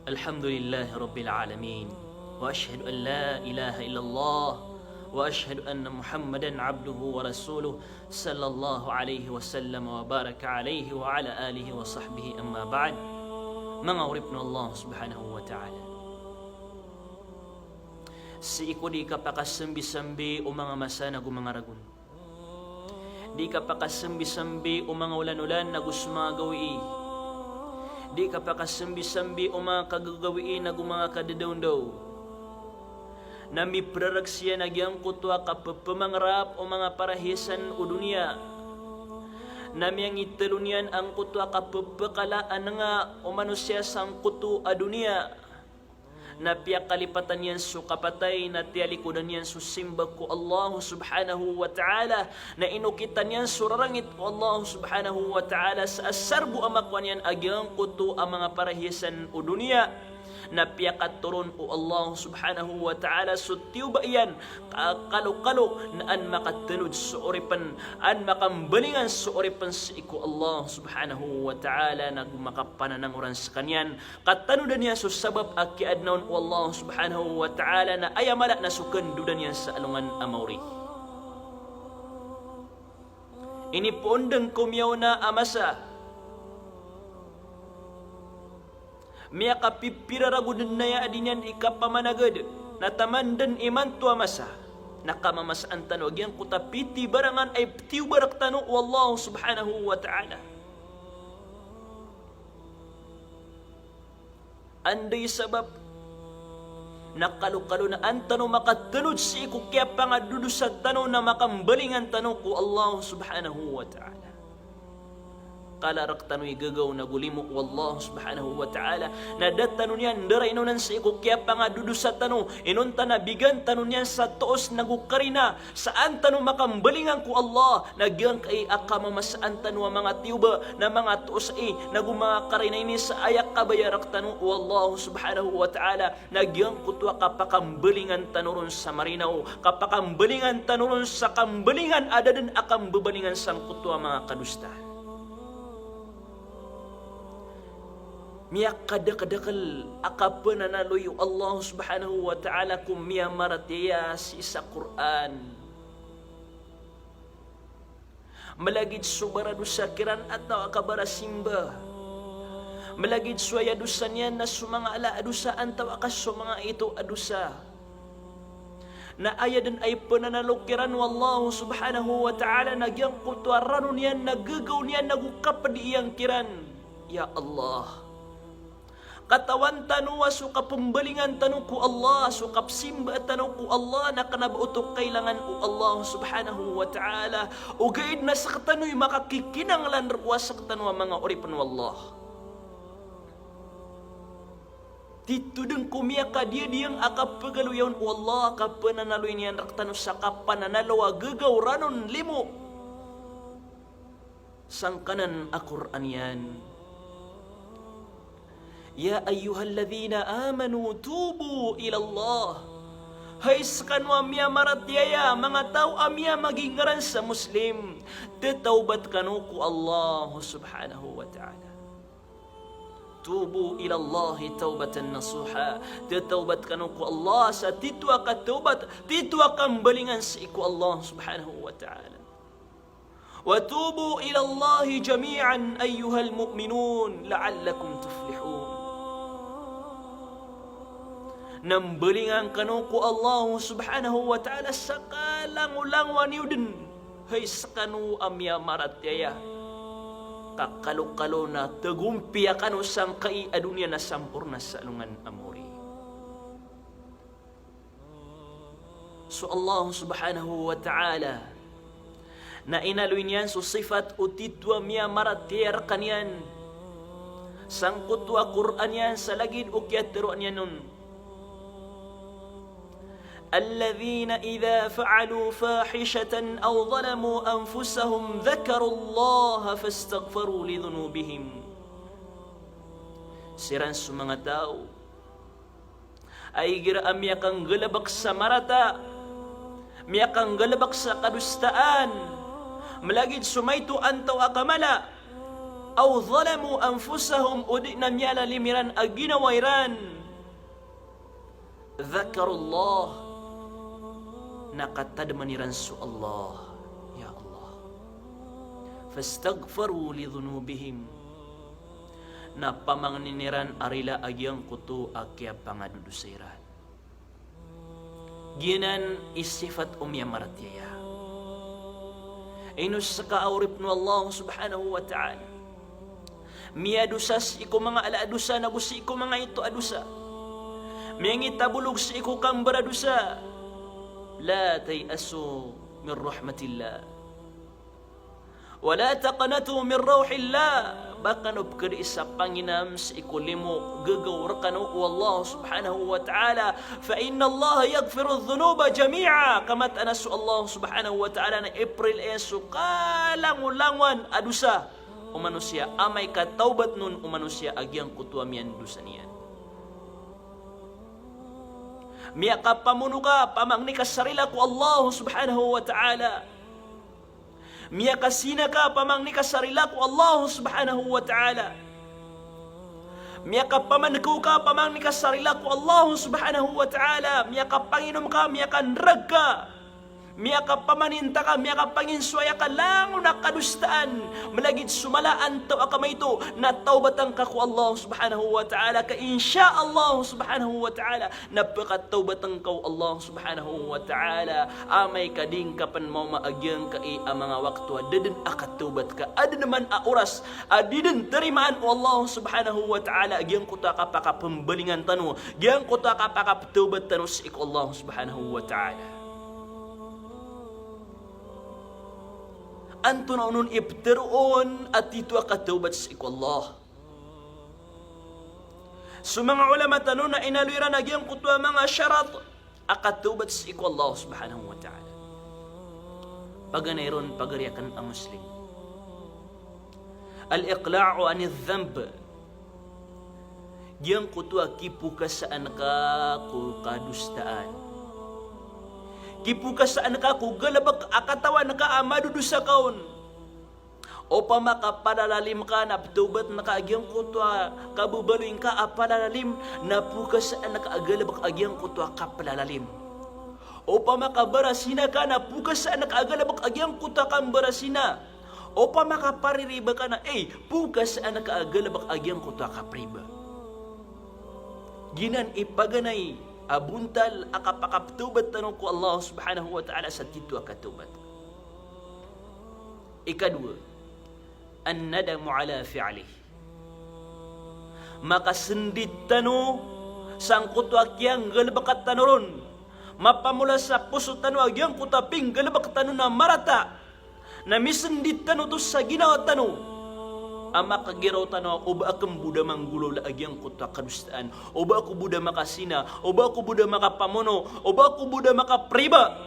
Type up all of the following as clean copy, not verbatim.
الحمد لله رب العالمين وأشهد أن لا إله إلا الله وأشهد أن محمدا عبده ورسوله صلى الله عليه وسلم وبارك عليه وعلى آله وصحبه أما بعد منغربنا الله سبحانه وتعالى Siiko di kapakasambi-sambi o mga masana gumangaragun. Di kapakasambi-sambi o mga ulan-ulan na gusmagawi. Di kapakasambi-sambi o mga kagagawiin na mga kadadaw-daw. Nami praragsya nagyang kutwa kapapamangrap o mga parahisan o dunia. Nami ang italunian ang kutwa kapapakalaan nga o manusia sang kutu a dunia. Na piyak kalipatan yan su kapatay na tiyalikudan yan su simba ko Allah subhanahu wa ta'ala na inukitan yan su rarangit ko Allah subhanahu wa ta'ala sa asarbu amakwan yan agyang kuto ang mga parahisan o dunia na piyak at turon o Allah subhanahu wa ta'ala su tiyuba iyan kakalo-kalo na an makatanud sa oripan an makambalingan sa oripan sa iko Allah subhanahu wa ta'ala na makapanananguran sa kanyan katanudan niya su sabab akiad naon o Allah subhanahu wa ta'ala na ayamala na sukandudan niya sa alungan amawri ini pondeng kumyaw na amasa Mia kapipiraragudan na ya adinyan ikapamanagad na tamandan iman tuwa masa nakamamasaan tano agyan kutapiti barangan ay tiw barak tano wallahu subhanahu wa ta'ala anday sabab nakalukalu na ang tano makatanod si iku kaya pangadudo sa tano na makambalingan tano ko Allah subhanahu wa ta'ala kalarak tano'y gagaw na gulimok wallahu subhanahu wa ta'ala na dat tano niyan daray inunan sa iko kaya pa nga dudu sa tano inunta na bigan tano niyan sa toos nagukarina saan tano makambalingan ko Allah nagyang kay akamamasaan tano mga tiyuba na mga toos nagumakarina ini sa ayak kabayarak tano wallahu subhanahu wa ta'ala nagyang kutwa kapakambalingan tano ron sa marinaw kapakambalingan tano ron sa kambalingan adadan akam bebalingan sang kutwa mga kadusta miyak kadakadakal akapan na naloyo Allah subhanahu wa ta'ala kum miya maratiya si isa Quran malagid subarado sa kiran at akabara simba malagid suaya dusa niya na sumanga ala adusa antaw akas sumanga ito adusa na ayadan ay pananalukiran wallahu subhanahu wa ta'ala nagyang kutwarano niyan nagagaw niyan nagukapadi iyang kiran ya Allah katawan tanu suka pembalingan tanu ku Allah sukap simba tanu ku Allah na kanabautok kailangan ku Allah subhanahu wa ta'ala ugaid na sa katanu'y makakikinanglan ruwas sa katanu mga oripan wallah titudeng kumiya ka dia diyang akapagaluyawn wallah kapananaluy niyan raktanu sa kapananalawa gagaw ranon limo sangkanan Al-Quran yan Ya ayyuhalladzina amanu tubu ila Allah. Hay sakanwa miya maratyaya mga tao amya magingaran sa Muslim. Tetaubat kanu ku Allah subhanahu wa ta'ala. Tubu ila Allah taubatan nasuha. Tetaubat kanu ku Allah sa titwa ka taubat, titwa kambalingan sa iku Allah subhanahu wa ta'ala. Wa tubu ila Allah jami'an ayyuhal mu'minun la'allakum tuflihun. Nambalingan kanu ku Allah subhanahu wa ta'ala sakalang-ulang waniudin hay sakanu amya maratyaya kakalo-kalo na tagumpiya kanu sang kai adunya na sampurna sa alungan amuri so Allah subhanahu wa ta'ala na inaluin yan so sifat utitwa miya maratyaya kanyan sang kutwa Quran yan sa lagid ukyatiruan yan nun الذين إذا فعلوا فاحشة أو ظلموا أنفسهم ذكروا الله فاستغفروا لذنوبهم siran sa mga tao ay gira amyakang galabak sa marata miyakang galabak sa kadustaan malagid sumayto antaw akamala aw zalamu anfusahum udi na miyala limiran aginawairan dhakarullah nakatadmaniran su Allah ya Allah fastaghfaru li dhunubihim na pamangniniran arila agyang kutu akya pangadudusiran ginan isifat maratiyaya inus saka awrip no Allah subhanahu wa ta'ala miya dusas iku mga alaadusa na gusi iku mga ito adusa miyang itabulog sa iku kang baradusa la tayasu min rahmatillah wala taqnatu min rawhillah bakanop kadi sa Panginam sa ikulimo gagawar kanu Allah subhanahu wa ta'ala fa inna Allah yaghfiru dhunuba jami'a kamat anasu Allah subhanahu wa ta'ala na April esu kalangulangan adusa o manusia amay kataubat nun o manusia agyang kutuamian dusa niyan miya ka pamuno ka pamangni ka sarila ko Allah subhanahu wa ta'ala miya kasina ka pamangni ka sarila ko Allah subhanahu wa ta'ala miya ka pamanagaw ka pamangni ka sarila ko Allah subhanahu wa ta'ala miya ka panginom ka miya ka nrag ka miya ka pamaninta ka miya ka panginsuaya ka lang na kadustaan malagid sumalaan to akamay ito na taubatan ka ko Allah subhanahu wa ta'ala ka insya Allah subhanahu wa ta'ala napakataubatan ka Allah subhanahu wa ta'ala amay kading kapan mo maagyang ka ang mga waktu adadin akatubat ka adin naman oras adidin tarimaan o Allah subhanahu wa ta'ala agyang kuta ka pakapambalingan tano agyang kuta ka pakapatubat tano sa iko Allah subhanahu wa ta'ala anto na unun ibtiroon at ito akatubat sa iko Allah. So mga ulama tanong na inaluiran nagyang kutwa mga syarat akatubat sa iko Allah subhanahu wa ta'ala. Paganayron pagariakan ang Muslim. Al-iqla'u anil dhanb. Giyang kutwa kipukasaan ka kukadustaan. Kipukasaan ka kugalabak akatawan ka amadudusa kaon o pa makapadalalim ka na tubat na kaagyang kutwa kabubaluin ka apalalalim na pukasaan na kaagalabak agyang kutwa kapalalalim o pa makabarasina ka na pukasaan na kaagalabak agyang kutwa kambarasina o pa makapaririba ka na pukasaan na kaagalabak agyang kutwa kapriba ginan ipaganay abuntal akapakaptubat tanong ko Allah subhanahu wa ta'ala sa tito akatubat. Ikadwa, an-nadamu ala fi'alih. Makasendit tano sang kutwa kiyang galabakat tanoron. Mapamula sa puso tano agyang kutaping galabakat tano na marata. Na misendit tano to sa ginawa tano. Ama kagiraw tano o ba akong Buddha manggulo laagyang kutwa kadustaan o ba ako Buddha makasina o ba ako Buddha makapamono o ba ako Buddha makapriba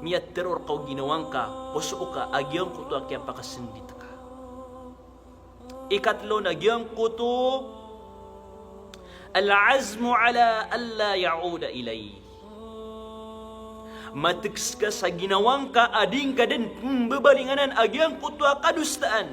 miya teror kau ginawang ka puso ka agyang kutwa kaya pakasindit ka ikatlo na agyang kuto al-azmu ala alla ya'uda ilay matiks ka sa ginawang ka ading ka din bebalinganan agyang kutwa kadustaan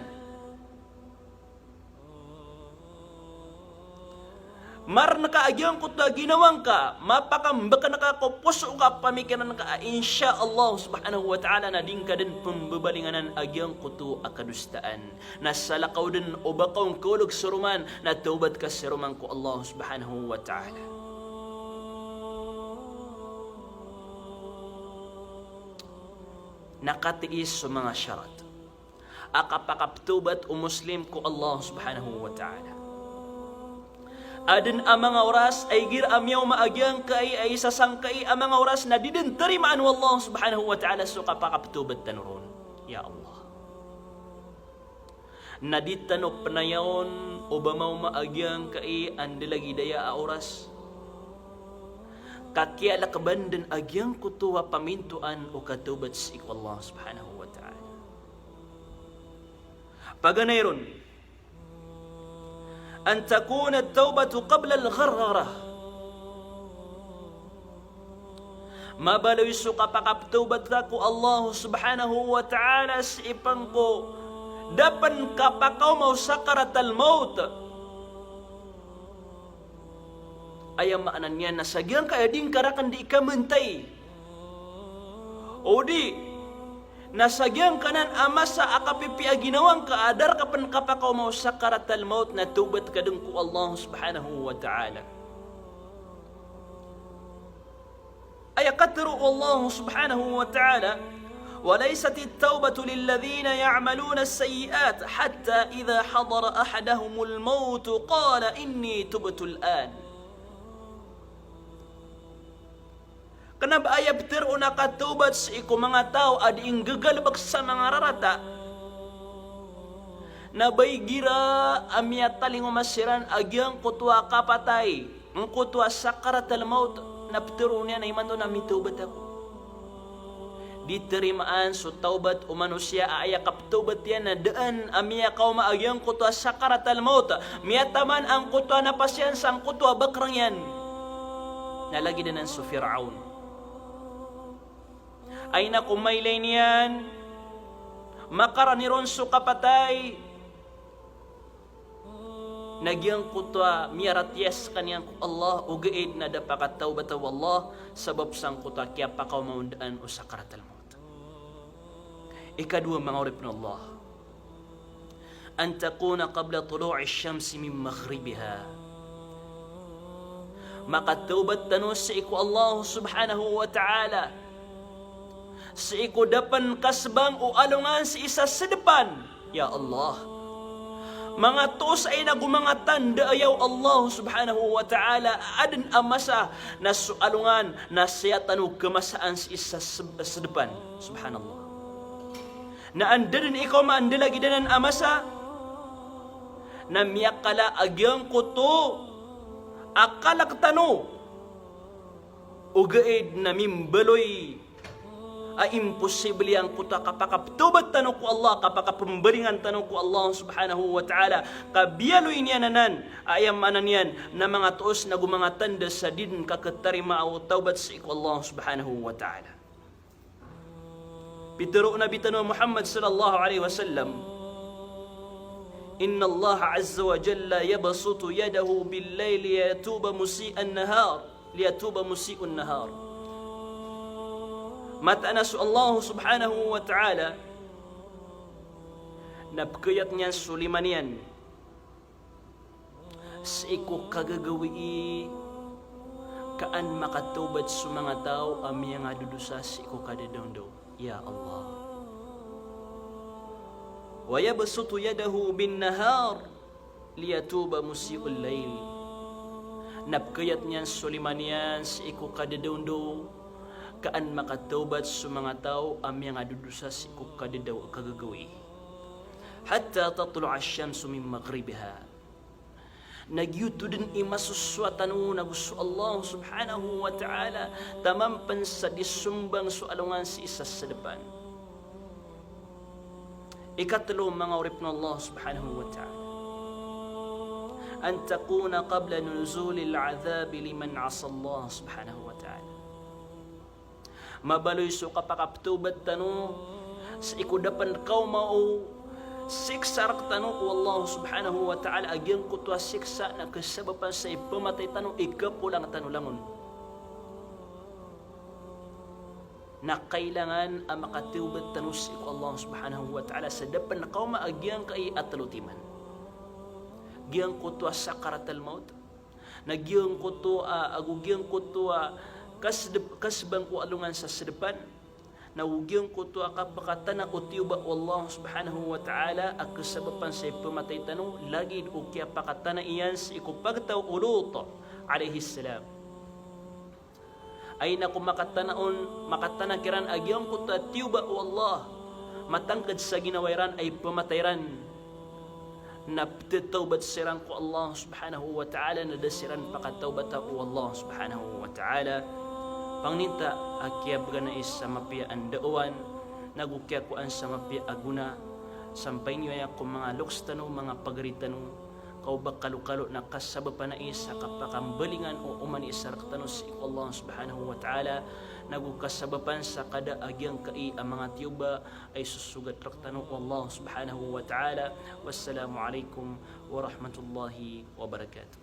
mar naka agyang kutwa ginawang ka mapakambaka nakakopuso ka pamikiran ka insya Allah subhanahu wa ta'ala na din ka din pembebalinganan agyang kutwa kadustaan nasalakaw din o bakaw kulog suruman na taubat ka suruman ko Allah subhanahu wa ta'ala nakatiis sa mga syarat akapakaptubat o Muslim ko Allah subhanahu wa ta'ala adin ang mga oras ay giramyaw maagyang kay ay sasangkay ang mga oras na didin tarimaan o Allah subhanahu wa ta'ala so kapakaptubat tanuron ya Allah naditano panayaon o bamaw maagyang kay andilagi daya a oras kakiala kabandan agyang kutuwa pamintuan o katubat sa iko Allah subhanahu wa ta'ala. Paganayron, an takuna at-taubatu qabla al-gharghara. Mabalawi so kapakaptubat ka ko Allah subhanahu wa ta'ala sa ipang ko dapan kapakaw mau sakaratal maut. Ayam maanan niya nasagyang kaya din karakan di ikamentay. O di, nasagyang kanan ama sa akapipi aginawang kaadar kapan kapakaw mau sakaratal maut na tubat kadung ku Allah subhanahu wa ta'ala. Ayakatru Allah subhanahu wa ta'ala, وليست التوبة للذين يعملون السيئات حتى إذا حضر أحدهم الموت قال إني تبت الآن. Kenapa ayat betir unaka taubat sa iku mga tao adi ing gagalbak sa mga rarata na baygira amya taling umasiran agyang kutwa kapatay ang kutwa sakaratal maut na betir unya na imando na mitaubat ako. Diterimaan so taubat o manusia ayakap taubat yan na daan amya kaw maagyang kutwa sakaratal maut miyataman ang kutwa na pasyan sang kutwa bakrang yan nalagi na ng so Fir'aun ay na kumaylay niyan makaraniron so kapatay nagyang kutwa miyaratyes kaniyang ku Allah ugaid na dapakat taubat wa Allah sabab sang kutwa kaya pakaw maundaan o sakaratal maut. Ikadua mga urip na Allah an takuna qabla tulu'i syamsi min maghribiha makataubat tanu sa iku Allah subhanahu wa ta'ala sa iku dapan kasbang o alungan sa isa sa depan. Ya Allah, mga tos ay nagumanga tanda ayaw Allah subhanahu wa ta'ala adan amasa na sualungan na siya tanu kemasaan sa isa sa depan. Subhanallah. Na andarin ikaw maandalagi danan amasa na miyakala agyang kuto akalak tanu ugaid na mimbaloy ay imposible ang kuta kapakaptubat tanong ko Allah kapakapumbaringan tanong ko Allah subhanahu wa ta'ala kabiyaloy niya nanan ayam anan yan na mga tuos na gumanga tanda sa din kakatarima o taubat sa iku Allah subhanahu wa ta'ala. Pituro na bitano Muhammad sallallahu alaihi wasallam inna Allah azza wa jalla yabsutu yadahu bil layli liyatuba musii'an nahar mata na su Allah subhanahu wa ta'ala napkayat niyan suliman yan sa iku kagagawi kaan makatubad sa mga tao amya nga dudusa sa iku kadadawdaw. Ya Allah wa yabsutu yadahu bin nahar liyatuba musii'ul layl napkayat niyan suliman yan sa iku kadadawdaw kaan makataubat sa mga tao amya nga dudusa si kukadadaw kagagawi hatta tatlu' asyamsu min maghribiha nagyuto din imasuswatan na gusto Allah subhanahu wa ta'ala tamampan sa disumbang sualungan si isa sa depan. Ikatlo mga urip na Allah subhanahu wa ta'ala an takuna qabla nuzulil adhabi liman asa Allah subhanahu wa ta'ala mabaloy so kapakaptubat tanu sa ikudapan kaw mao siksa rak tanu ko Allah subhanahu wa ta'ala agyang kutwa siksa na kasabapan sa ipamatay tanu ikapulang tanulangon na kailangan ang makatubat tanu sa iku Allah subhanahu wa ta'ala sa dapan na kaw maagyang kay atalutiman gyang kutwa sakaratal maut nagyang kutwa agugyang kutwa kasbang ko alungan sa sedepan na ugyang ko to akapakatan na utiuba Allah subhanahu wa ta'ala ang kasabapan sa pamatay tanong lagi ukya pakatan na iyan sa ikupagtaw Lut alaihi salam ay na makatanakiran agyang ko to tiuba Allah matangkad sa ginawairan ay pamatayran na ptitawbat sirang ko Allah subhanahu wa ta'ala na dasiran pakatawbata ko Allah subhanahu wa ta'ala pangninta akyab gana is sa mapia andauan nagukya ko an sa mapia aguna sampay niyo ay ako mga luks tanong mga pagaritano kau bakalu-kalu na kasabapa na isa kapakambalingan o umani isa raktanus Allah subhanahu wa ta'ala nagkasabapan sa kada agyang kai ang mga tiyuba ay susugat raktano Allah subhanahu wa ta'ala. Wassalamu alaikum wa rahmatullahi wa barakatuh.